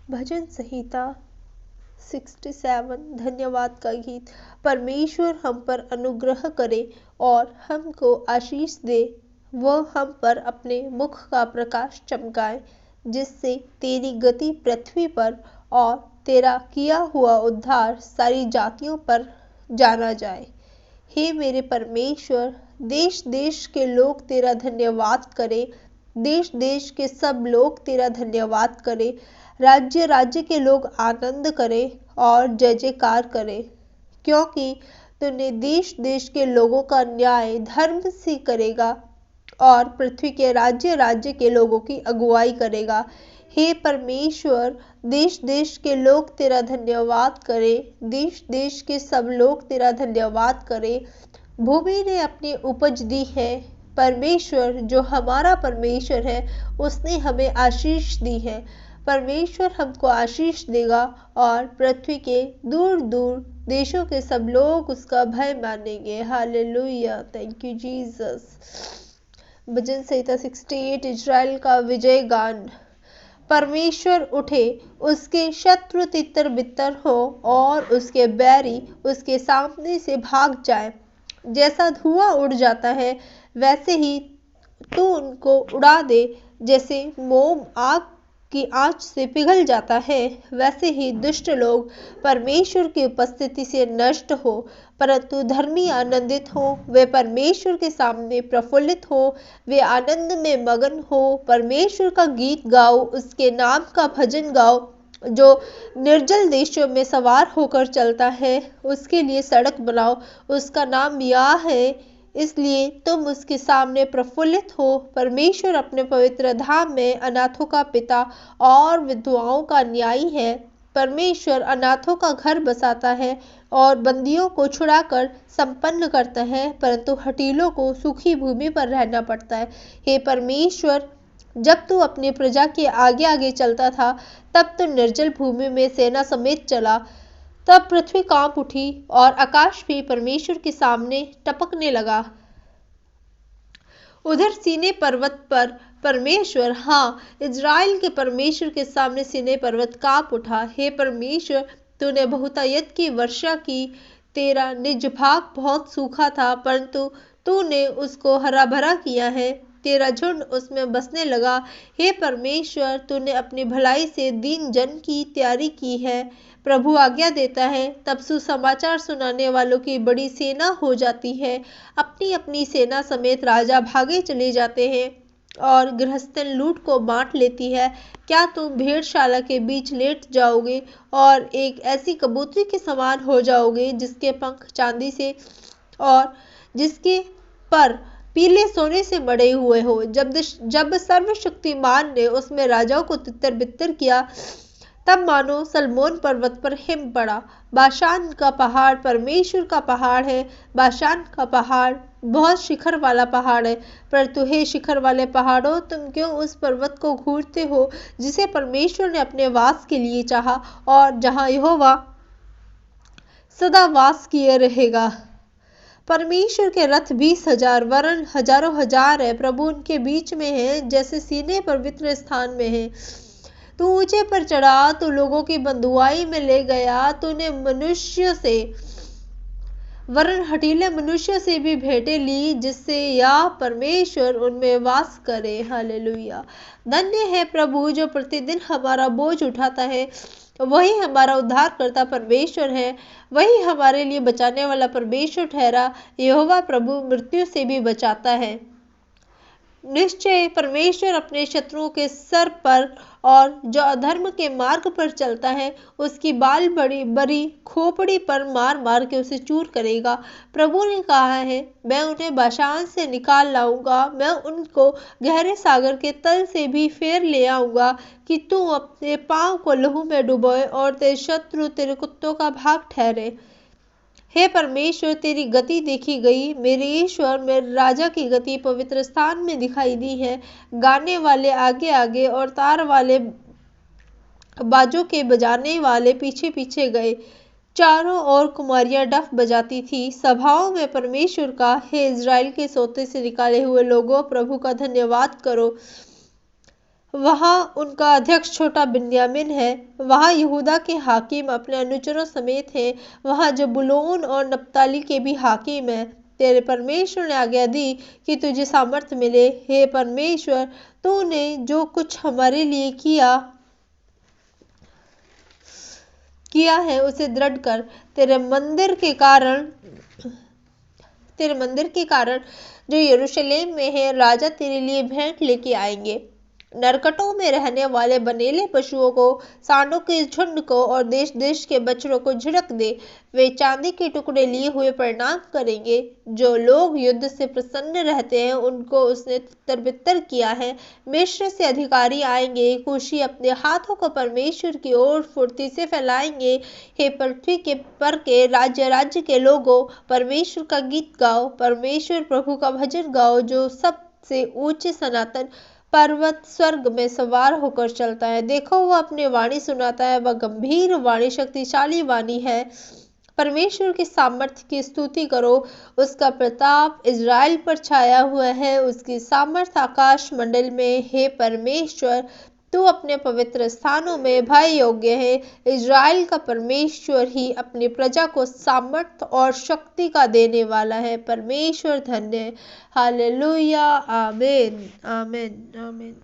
भजन संहिता 67 धन्यवाद का गीत। परमेश्वर हम पर अनुग्रह करे और हमको आशीष दे। वह हम पर अपने मुख का प्रकाश चमकाए, जिससे तेरी गति पृथ्वी पर और तेरा किया हुआ उद्धार सारी जातियों पर जाना जाए। हे मेरे परमेश्वर, देश देश के लोग तेरा धन्यवाद करें। देश देश के सब लोग तेरा धन्यवाद करें। राज्य राज्य के लोग आनंद करें और जय जयकार करें, क्योंकि तूने देश देश के लोगों का न्याय धर्म से करेगा और पृथ्वी के राज्य राज्य के लोगों की अगुवाई करेगा। हे परमेश्वर, देश देश के लोग तेरा धन्यवाद करें। देश देश के सब लोग तेरा धन्यवाद करें। भूमि ने अपनी उपज दी है। परमेश्वर जो हमारा परमेश्वर है, उसने हमें आशीष दी है। परमेश्वर हमको आशीष देगा और पृथ्वी के दूर दूर देशों के सब लोग उसका भय मानेंगे। Hallelujah, thank you Jesus. Bhajan Samhita 68 Israel का विजय गान। परमेश्वर उठे, उसके शत्रु तितर बितर हो और उसके बैरी उसके सामने से भाग जाए। जैसा धुआं उड़ जाता है, वैसे ही तू उनको उड़ा दे। जैसे मोम आग की आंच से पिघल जाता है, वैसे ही दुष्ट लोग परमेश्वर की उपस्थिति से नष्ट हो। परंतु धर्मी आनंदित हो, वे परमेश्वर के सामने प्रफुल्लित हो, वे आनंद में मगन हो। परमेश्वर का गीत गाओ, उसके नाम का भजन गाओ, जो निर्जल देशों में सवार होकर चलता है। उसके लिए सड़क बनाओ, उसका नाम याह है, इसलिए तुम उसके सामने प्रफुल्लित हो। परमेश्वर अपने पवित्र धाम में अनाथों का पिता और विधवाओं का न्यायी है। परमेश्वर अनाथों का घर बसाता है और बंदियों को छुड़ाकर संपन्न करता है, परंतु हठीलों को सूखी भूमि पर रहना पड़ता है। हे परमेश्वर, जब तू अपनी प्रजा के आगे आगे चलता था, तब तू निर्जल भूमि में सेना समेत चला। तब पृथ्वी कांप उठी और आकाश भी परमेश्वर के सामने टपकने लगा। उधर सीनै पर्वत पर परमेश्वर, हाँ, इजराइल के परमेश्वर के सामने सीनै पर्वत कांप उठा। हे परमेश्वर, तूने बहुतायत की वर्षा की। तेरा निज भाग बहुत सूखा था, परंतु तूने उसको हरा भरा किया है। तेरा झुंड उसमें बसने लगा। हे परमेश्वर, तूने अपनी भलाई से दीन जन की तैयारी की है। प्रभु आज्ञा देता है, तब सुसमाचार सुनाने वालों की बड़ी सेना हो जाती है। अपनी अपनी सेना समेत राजा भागे चले जाते हैं और गृहस्थन लूट को बांट लेती है। क्या तुम भेड़शाला के बीच लेट जाओगे और एक ऐसी कबूतरी के समान हो जाओगे, जिसके पंख चांदी से और जिसके पर पीले सोने से मढ़े हुए हो। जब सर्वशक्तिमान ने उसमें राजाओं को तितर बितर किया, तब मानो सलमोन पर्वत पर हिम पड़ा। बाशान का पहाड़ परमेश्वर का पहाड़ है। बाशान का पहाड़ बहुत शिखर वाला पहाड़ है। परंतु हे शिखर वाले पहाड़ों, तुम क्यों उस पर्वत को घूरते हो जिसे परमेश्वर ने अपने वास के लिए चाहा और जहां यहोवा सदा वास किए रहेगा। परमेश्वर के रथ 20,000 वरन हजारों हजार है। प्रभु उनके बीच में है, जैसे सीनै पवित्र स्थान में है। तू ऊंचे पर चढ़ा, तू लोगों की बंधुआई में ले गया। तूने मनुष्य से वरन हठीले मनुष्य से भी भेंटें ली, जिससे या परमेश्वर उनमें वास करे। हालेलुया। धन्य है प्रभु, जो प्रतिदिन हमारा बोझ उठाता है। वही हमारा उद्धार करता परमेश्वर है। वही हमारे लिए बचाने वाला परमेश्वर ठहरा। यहोवा प्रभु मृत्यु से भी बचाता है। निश्चय परमेश्वर अपने शत्रुओं के सर पर और जो अधर्म के मार्ग पर चलता है, उसकी बाल बड़ी बड़ी खोपड़ी पर मार मार के उसे चूर करेगा। प्रभु ने कहा है, मैं उन्हें बाशान से निकाल लाऊंगा। मैं उनको गहरे सागर के तल से भी फेर ले आऊंगा, कि तू अपने पांव को लहू में डुबोए और तेरे शत्रु तेरे कुत्तों का भाग ठहरे। हे परमेश्वर, तेरी गति देखी गई। मेरे ईश्वर, मेरे राजा की गति पवित्र स्थान में दिखाई दी है। गाने वाले आगे आगे और तार वाले बाजों के बजाने वाले पीछे पीछे गए। चारों ओर कुमारियां डफ बजाती थी। सभाओं में परमेश्वर का, हे इजराइल के सोते से निकाले हुए लोगों, प्रभु का धन्यवाद करो। वहाँ उनका अध्यक्ष छोटा बिन्यामीन है। वहाँ यहूदा के हाकिम अपने अनुचरों समेत हैं। वहाँ जबूलून और नप्ताली के भी हाकिम हैं। तेरे परमेश्वर ने आज्ञा दी कि तुझे सामर्थ्य मिले। हे परमेश्वर, तूने जो कुछ हमारे लिए किया है उसे दृढ़ कर। तेरे मंदिर के कारण जो यरूशलेम में है, राजा तेरे लिए भेंट लेके आएंगे। नरकटों में रहने वाले बनेले पशुओं को, सांडों के झुंड को और देश देश के बछड़ों को झिड़क दे। वे चांदी के टुकड़े लिए हुए प्रणाम करेंगे। जो लोग युद्ध से प्रसन्न रहते हैं उनको उसने तितर-बितर किया है। मिस्र से अधिकारी आएंगे। कुशी अपने हाथों को परमेश्वर की ओर फुर्ती से फैलाएंगे। हे पृथ्वी के पर के राज्य के लोगों, परमेश्वर का गीत गाओ। परमेश्वर प्रभु का भजन गाओ, जो सबसे ऊंचे सनातन पर्वत स्वर्ग में सवार होकर चलता है। देखो, वह अपनी वाणी सुनाता है। वह गंभीर वाणी, शक्तिशाली वाणी है। परमेश्वर के सामर्थ्य की स्तुति करो। उसका प्रताप इज़राइल पर छाया हुआ है, उसकी सामर्थ आकाश मंडल में। हे परमेश्वर, तू अपने पवित्र स्थानों में भय योग्य है। इज़राइल का परमेश्वर ही अपनी प्रजा को सामर्थ और शक्ति का देने वाला है। परमेश्वर धन्य है। हालेलुया। आमीन, आमीन, आमीन।